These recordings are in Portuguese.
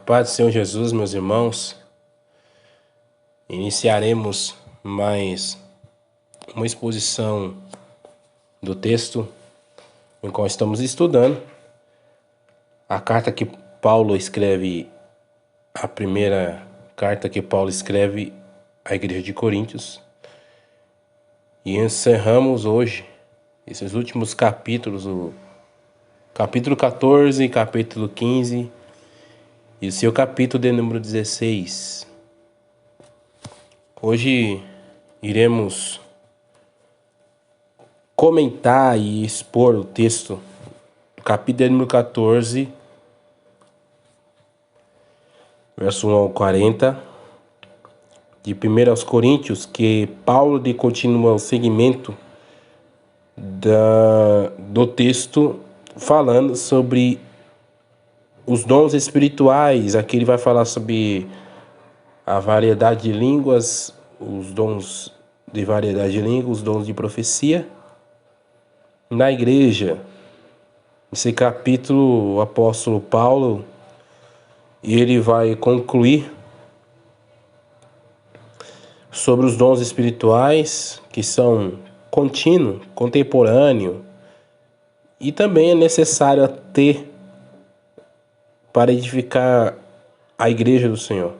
Paz do Senhor Jesus, meus irmãos, iniciaremos mais uma exposição do texto em qual estamos estudando. A carta que Paulo escreve, a primeira carta que Paulo escreve à igreja de Coríntios. E encerramos hoje esses últimos capítulos, o capítulo 14, capítulo 15 e o seu capítulo de número 16. Hoje iremos comentar e expor o texto do capítulo número 14, verso 1 ao 40, de 1 aos Coríntios, que Paulo continua o segmento do texto falando sobre os dons espirituais. Aqui ele vai falar sobre a variedade de línguas, os dons de variedade de línguas, os dons de profecia na igreja. Nesse capítulo, o apóstolo Paulo, ele vai concluir sobre os dons espirituais, que são contínuo, contemporâneo, e também é necessário ter para edificar a igreja do Senhor.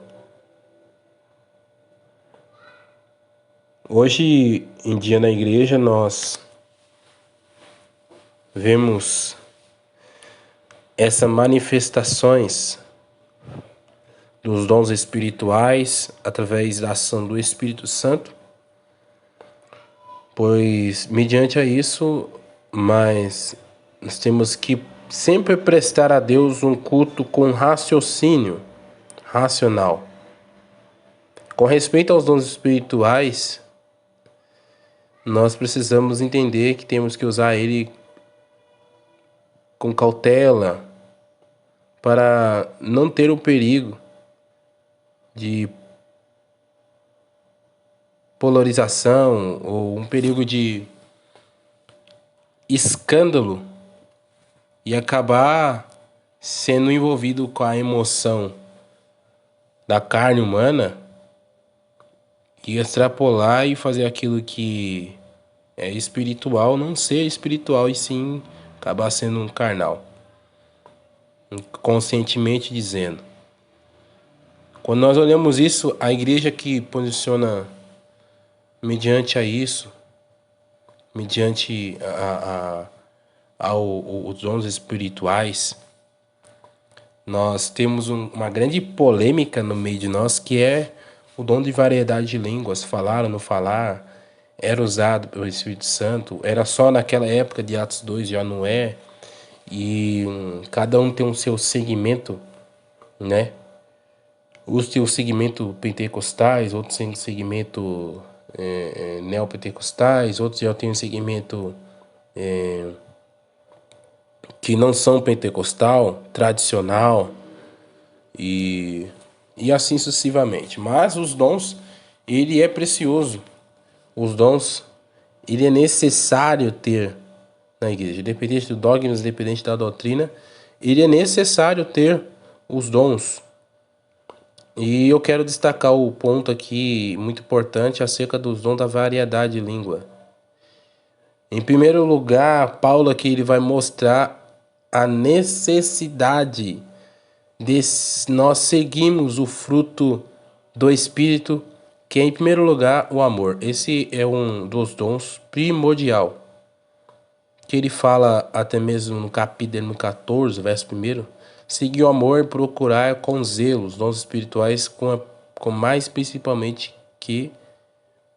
Hoje em dia na igreja nós vemos essas manifestações dos dons espirituais através da ação do Espírito Santo, pois mediante a isso, nós temos que sempre prestar a Deus um culto com raciocínio racional. Com respeito aos dons espirituais, nós precisamos entender que temos que usar ele com cautela para não ter o perigo de polarização ou um perigo de escândalo e acabar sendo envolvido com a emoção da carne humana e extrapolar e fazer aquilo que é espiritual não ser espiritual e sim acabar sendo um carnal, conscientemente dizendo. Quando nós olhamos isso, a igreja que posiciona mediante a isso, mediante os dons espirituais, nós temos uma grande polêmica no meio de nós, que é o dom de variedade de línguas. Falar ou não falar era usado pelo Espírito Santo, era só naquela época de Atos 2, já não é. E cada um tem o seu segmento, né? Uns têm o segmento pentecostais, outros têm o segmento neopentecostais, outros já têm o segmento que não são pentecostal, tradicional e assim sucessivamente. Mas os dons, ele é precioso. Os dons, ele é necessário ter na igreja. Independente do dogma, independente da doutrina, ele é necessário ter os dons. E eu quero destacar o ponto aqui muito importante acerca dos dons da variedade de língua. Em primeiro lugar, Paulo aqui ele vai mostrar a necessidade de nós seguirmos o fruto do Espírito, que é em primeiro lugar o amor. Esse é um dos dons primordial, que ele fala até mesmo no capítulo 14, verso 1, seguir o amor e procurar com zelo os dons espirituais, com mais principalmente que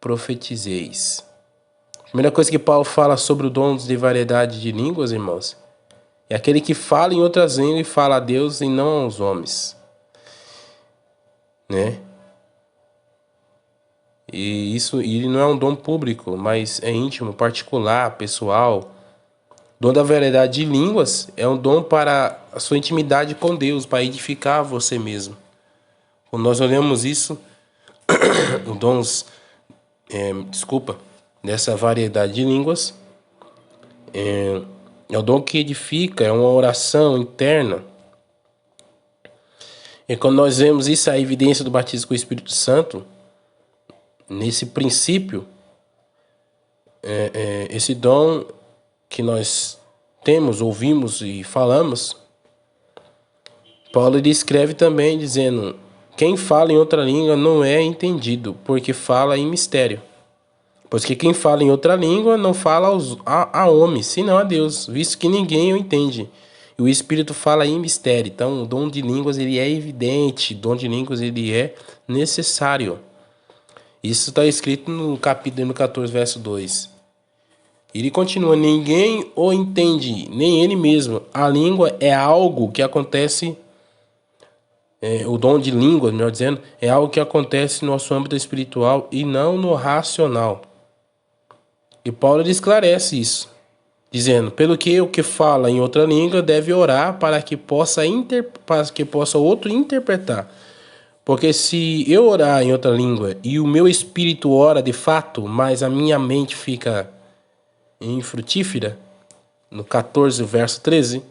profetizeis. A primeira coisa que Paulo fala sobre o dom de variedade de línguas, irmãos, é aquele que fala em outras línguas e fala a Deus e não aos homens, né? E isso, ele não é um dom público, mas é íntimo, particular, pessoal. O dom da variedade de línguas é um dom para a sua intimidade com Deus, para edificar você mesmo. Quando nós olhamos isso, os dons, dessa variedade de línguas, é o dom que edifica, é uma oração interna. E quando nós vemos isso, a evidência do batismo com o Espírito Santo, nesse princípio, esse dom que nós temos, ouvimos e falamos, Paulo ele escreve também dizendo: quem fala em outra língua não é entendido, porque fala em mistério. Pois que quem fala em outra língua não fala a homens, senão a Deus, visto que ninguém o entende. E o Espírito fala em mistério. Então, o dom de línguas ele é evidente, o dom de línguas ele é necessário. Isso está escrito no capítulo 14, verso 2. Ele continua: ninguém o entende, nem ele mesmo. A língua é algo que acontece, o dom de língua, melhor dizendo, é algo que acontece no nosso âmbito espiritual e não no racional. E Paulo esclarece isso, dizendo: pelo que o que fala em outra língua deve orar para que possa outro interpretar. Porque se eu orar em outra língua e o meu espírito ora de fato, mas a minha mente fica infrutífera, no 14, verso 13,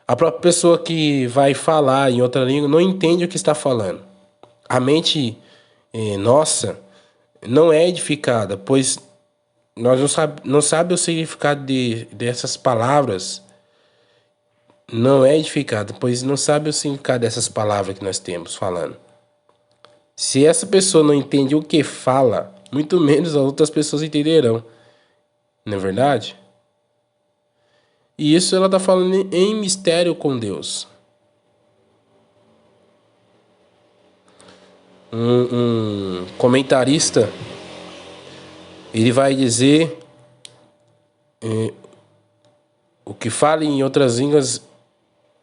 a própria pessoa que vai falar em outra língua não entende o que está falando. A mente nossa não é edificada, pois nós não sabe o significado dessas palavras. Não é edificada, pois não sabe o significado dessas palavras que nós temos falando. Se essa pessoa não entende o que fala, muito menos as outras pessoas entenderão. Não é verdade? E isso ela está falando em mistério com Deus. Um comentarista, ele vai dizer: o que fala em outras línguas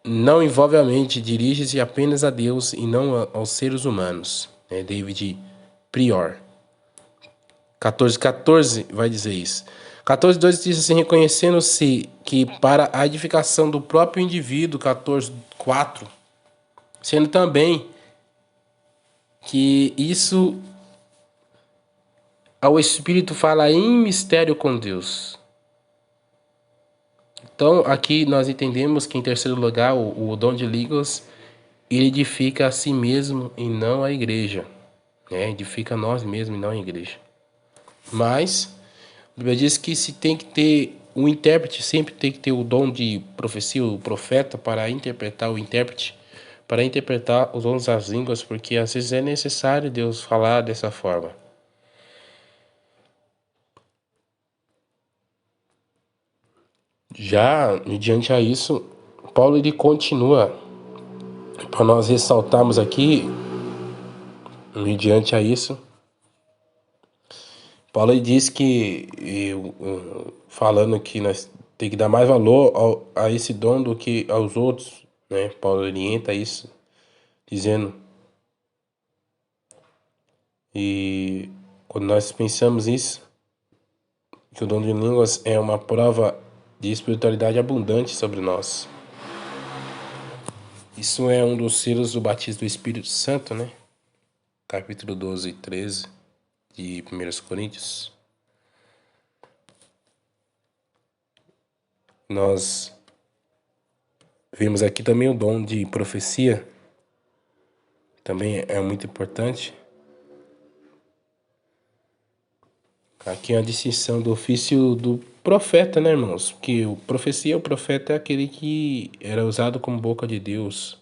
não envolve a mente, dirige-se apenas a Deus e não aos seres humanos. É David Prior. 14:14 vai dizer isso. 14:2 diz assim: reconhecendo-se que para a edificação do próprio indivíduo. 14:4, sendo também que isso ao Espírito fala em mistério com Deus. Então aqui nós entendemos que em terceiro lugar o dom de línguas ele edifica a si mesmo e não a igreja, né? Edifica nós mesmos e não a igreja. Mas a Bíblia diz que se tem que ter um intérprete, sempre tem que ter o dom de profecia, o profeta, para interpretar o intérprete, para interpretar os dons das línguas, porque às vezes é necessário Deus falar dessa forma. Já mediante a isso, Paulo ele continua, para nós ressaltarmos aqui, mediante a isso, Paulo ele diz que, falando que nós tem que dar mais valor a esse dom do que aos outros, né? Paulo orienta isso, dizendo, e quando nós pensamos isso, que o dom de línguas é uma prova de espiritualidade abundante sobre nós. Isso é um dos selos do batismo do Espírito Santo, né? Capítulo 12 e 13 de 1 Coríntios. Nós vimos aqui também o dom de profecia, também é muito importante. Aqui é a distinção do ofício do profeta, né, irmãos? Que o profeta é aquele que era usado como boca de Deus,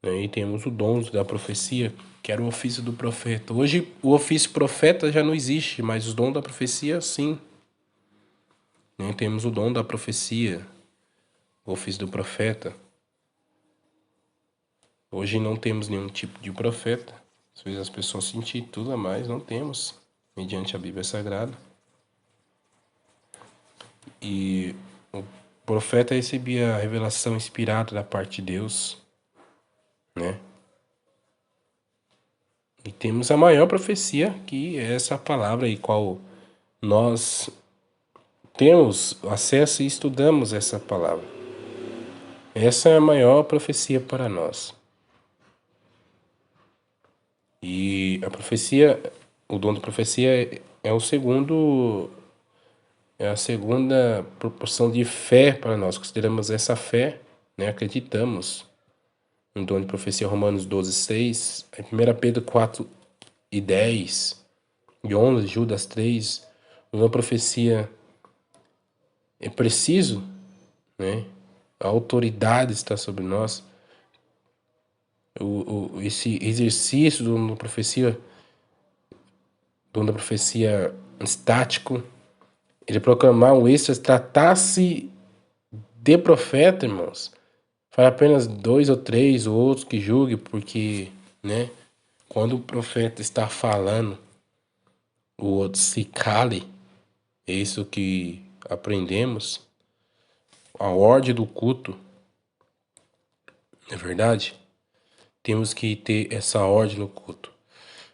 né? E temos o dom da profecia, que era o ofício do profeta. Hoje o ofício profeta já não existe, mas o dom da profecia sim. Né? Temos o dom da profecia, o ofício do profeta. Hoje não temos nenhum tipo de profeta. Às vezes as pessoas se intitulam, mas não temos, mediante a Bíblia Sagrada. E o profeta recebia a revelação inspirada da parte de Deus, né? E temos a maior profecia, que é essa palavra aí, qual nós temos acesso e estudamos essa palavra. Essa é a maior profecia para nós. E a profecia, o dom da profecia é a segunda proporção de fé para nós. Consideramos essa fé, né? Acreditamos um dom de profecia, Romanos 12:6, 1 Pedro 4:10 e 11, Judas 3, o dom de profecia é preciso, né? A autoridade está sobre nós. Esse exercício do dom da profecia estático, ele proclamar o êxtase, tratar-se de profeta, irmãos. Faz apenas 2 ou 3 ou outros que julguem, porque, né? Quando o profeta está falando, o outro se cale. É isso que aprendemos. A ordem do culto, é verdade? Temos que ter essa ordem no culto.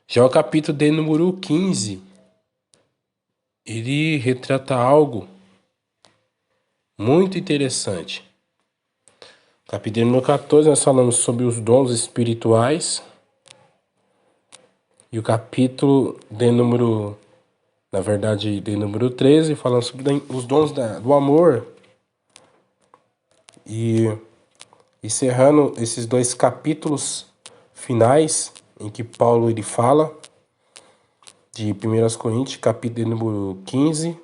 Já o capítulo de número 15, ele retrata algo muito interessante. Capítulo número 14, nós falamos sobre os dons espirituais. E o capítulo de número, na verdade, de número 13, falando sobre os dons do amor. E encerrando esses 2 capítulos finais, em que Paulo ele fala de 1 Coríntios, capítulo de número 15,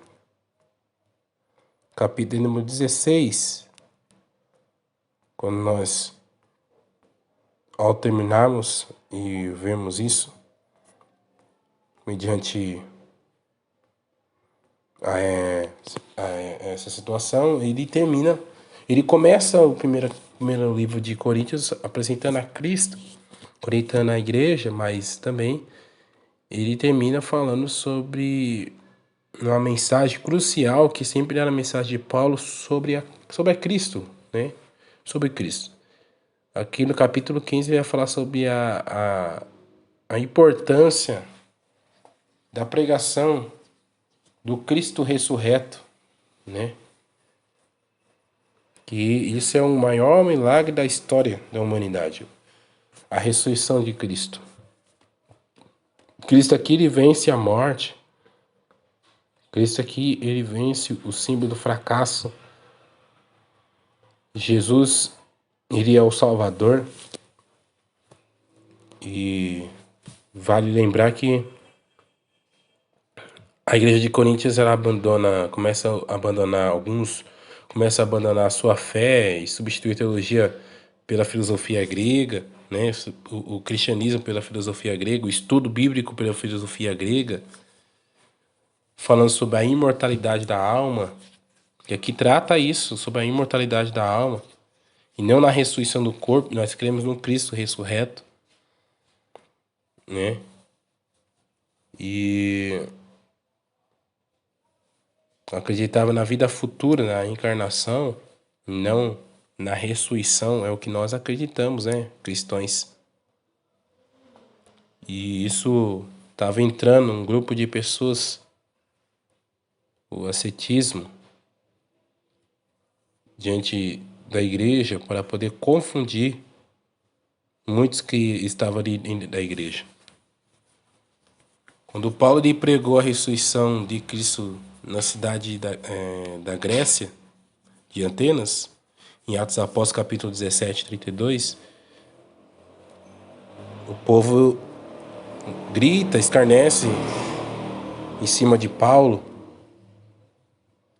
capítulo de número 16, quando nós, ao terminarmos e vemos isso, mediante essa situação, ele começa o primeiro livro de Coríntios apresentando a Cristo, orientando a igreja, mas também ele termina falando sobre uma mensagem crucial, que sempre era a mensagem de Paulo sobre a Cristo, né? Sobre Cristo. Aqui no capítulo 15 ele vai falar sobre a importância da pregação do Cristo ressurreto, né? Que isso é o maior milagre da história da humanidade, a ressurreição de Cristo. Cristo aqui ele vence a morte. Cristo aqui ele vence o símbolo do fracasso. Jesus ele é o Salvador. E vale lembrar que a igreja de Coríntios ela começa a abandonar a sua fé e substituir a teologia pela filosofia grega, né? O cristianismo pela filosofia grega, o estudo bíblico pela filosofia grega, falando sobre a imortalidade da alma, que aqui trata isso, sobre a imortalidade da alma, e não na ressurreição do corpo. Nós cremos no Cristo ressurreto, né? E acreditava na vida futura, na encarnação, não na ressurreição, é o que nós acreditamos, né, cristãos. E isso estava entrando um grupo de pessoas, o ascetismo, diante da igreja para poder confundir muitos que estavam ali dentro da igreja. Quando Paulo lhe pregou a ressurreição de Cristo na cidade da Grécia, de Atenas, em Atos Apóstolos capítulo 17, 32, o povo grita, escarnece em cima de Paulo,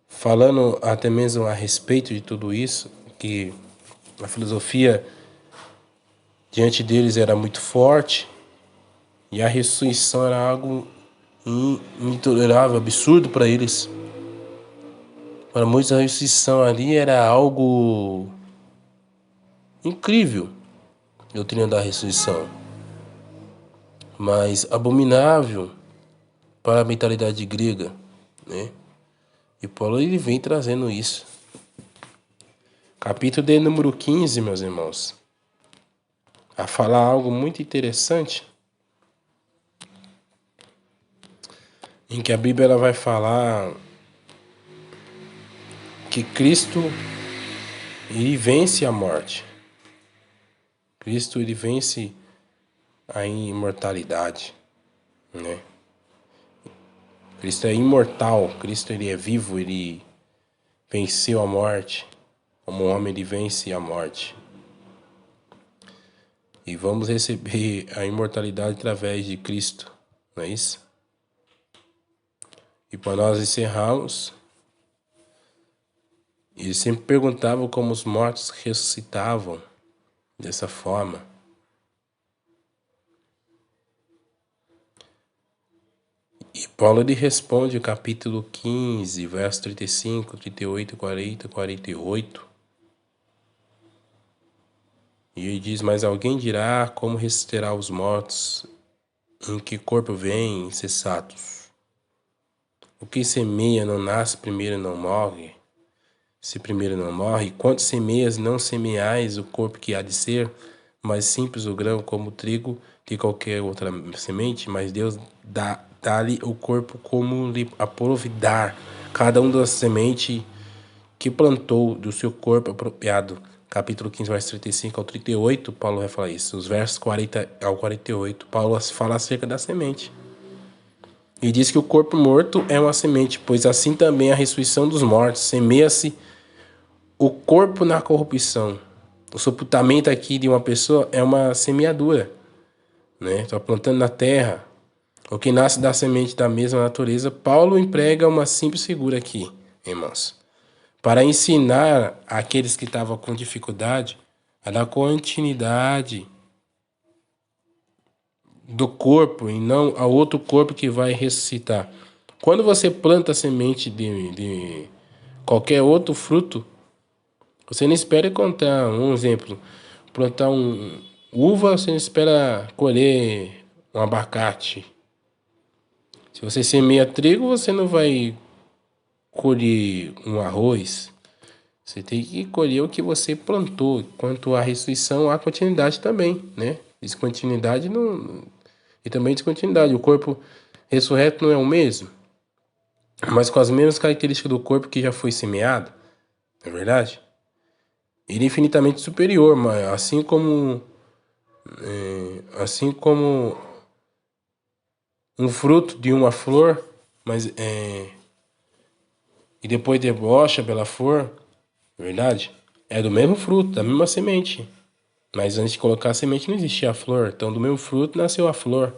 falando até mesmo a respeito de tudo isso, que a filosofia diante deles era muito forte e a ressurreição era algo intolerável, absurdo para eles. Para muitos a ressurreição ali era algo incrível, a doutrina da ressurreição, mas abominável para a mentalidade grega, né? E Paulo ele vem trazendo isso. Capítulo de número 15, meus irmãos, a falar algo muito interessante, em que a Bíblia ela vai falar que Cristo ele vence a morte. Cristo ele vence a imortalidade, né? Cristo é imortal, Cristo ele é vivo, ele venceu a morte. Como homem ele vence a morte. e vamos receber a imortalidade através de Cristo, não é isso? E para nós encerrarmos, ele sempre perguntava como os mortos ressuscitavam dessa forma. E Paulo ele responde, capítulo 15, verso 35, 38, 40, 48. E ele diz, mas alguém dirá como ressuscitará os mortos, em que corpo vêm incessados? O que semeia não nasce primeiro não morre? Se primeiro não morre, quanto semeias não semeais o corpo que há de ser, mais simples o grão como o trigo que qualquer outra semente, mas Deus dá-lhe o corpo como lhe aprovidar, cada um da semente que plantou do seu corpo apropriado. Capítulo 15, verso 35 ao 38, Paulo vai falar isso. Os versos 40 ao 48, Paulo fala acerca da semente. E diz que o corpo morto é uma semente, pois assim também a ressurreição dos mortos. Semeia-se o corpo na corrupção. O sepultamento aqui de uma pessoa é uma semeadura, né? Está plantando na terra. O que nasce da semente da mesma natureza. Paulo emprega uma simples figura aqui, irmãos, para ensinar aqueles que estavam com dificuldade a dar continuidade do corpo e não ao outro corpo que vai ressuscitar. Quando você planta a semente de qualquer outro fruto, você não espera contar, um exemplo, plantar um uva, você não espera colher um abacate. Se você semeia trigo, você não vai colher um arroz. Você tem que colher o que você plantou. Quanto à ressurreição, há continuidade também, né? Descontinuidade não... E também descontinuidade. O corpo ressurreto não é o mesmo, mas com as mesmas características do corpo que já foi semeado, não é verdade? Ele é infinitamente superior, mas assim como um fruto de uma flor, e depois debocha pela flor, verdade? É do mesmo fruto, da mesma semente. Mas antes de colocar a semente não existia a flor. Então do mesmo fruto nasceu a flor.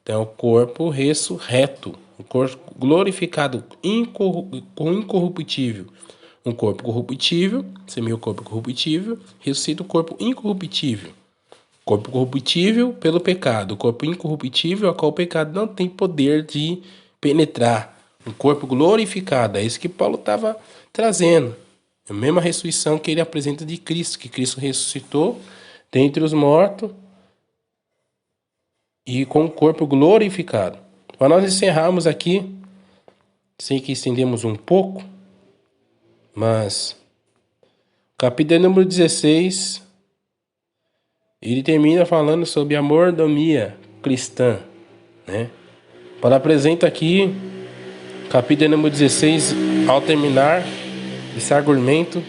Então o corpo ressurreto, o corpo glorificado, incorruptível. Um corpo corruptível, semeia o corpo corruptível, ressuscita o corpo incorruptível. Corpo corruptível pelo pecado, o corpo incorruptível, a qual o pecado não tem poder de penetrar. Um corpo glorificado, é isso que Paulo estava trazendo. A mesma ressurreição que ele apresenta de Cristo, que Cristo ressuscitou dentre os mortos e com o corpo glorificado. Para nós encerrarmos aqui, sei que estendemos um pouco, mas capítulo número 16, ele termina falando sobre a mordomia cristã, né? Paulo apresenta aqui, capítulo número 16, ao terminar esse argumento,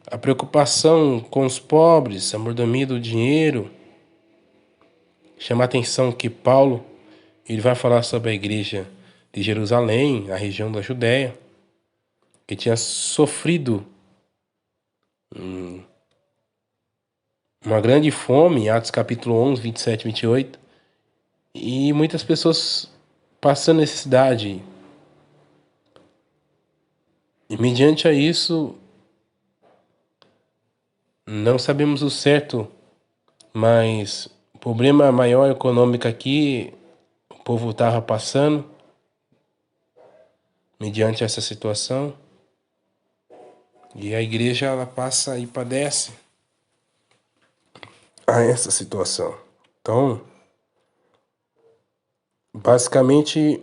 a preocupação com os pobres, a mordomia do dinheiro. Chama a atenção que Paulo ele vai falar sobre a igreja de Jerusalém, a região da Judéia, que tinha sofrido uma grande fome, Atos capítulo 11, 27 e 28, e muitas pessoas passando necessidade. E mediante a isso, não sabemos o certo, mas o problema maior econômico aqui, o povo estava passando, mediante essa situação, e a igreja ela passa e padece a essa situação. Então, basicamente,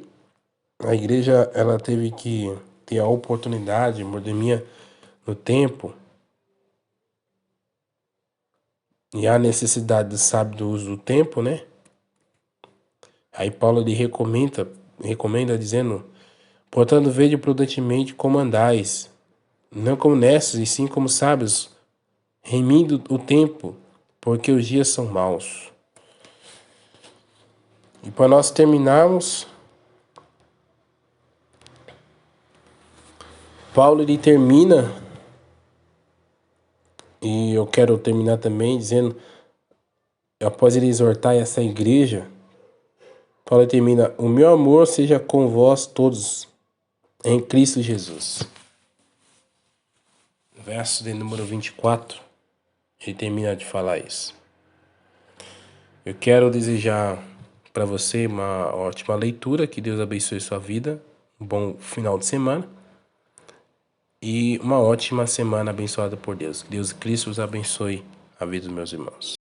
a igreja ela teve que ter a oportunidade, mordomia no tempo, e a necessidade, sabe, do uso do tempo, né? Aí Paulo ele recomenda dizendo, portanto, vede prudentemente como andais, não como necios, e sim como sábios, remindo o tempo, porque os dias são maus. E para nós terminarmos, Paulo ele termina E eu quero terminar também dizendo, após ele exortar essa igreja, Paulo termina: o meu amor seja com vós todos, em Cristo Jesus. Verso de número 24, ele termina de falar isso. Eu quero desejar para você uma ótima leitura, que Deus abençoe sua vida, um bom final de semana e uma ótima semana abençoada por Deus. Deus Cristo os abençoe a vida dos meus irmãos.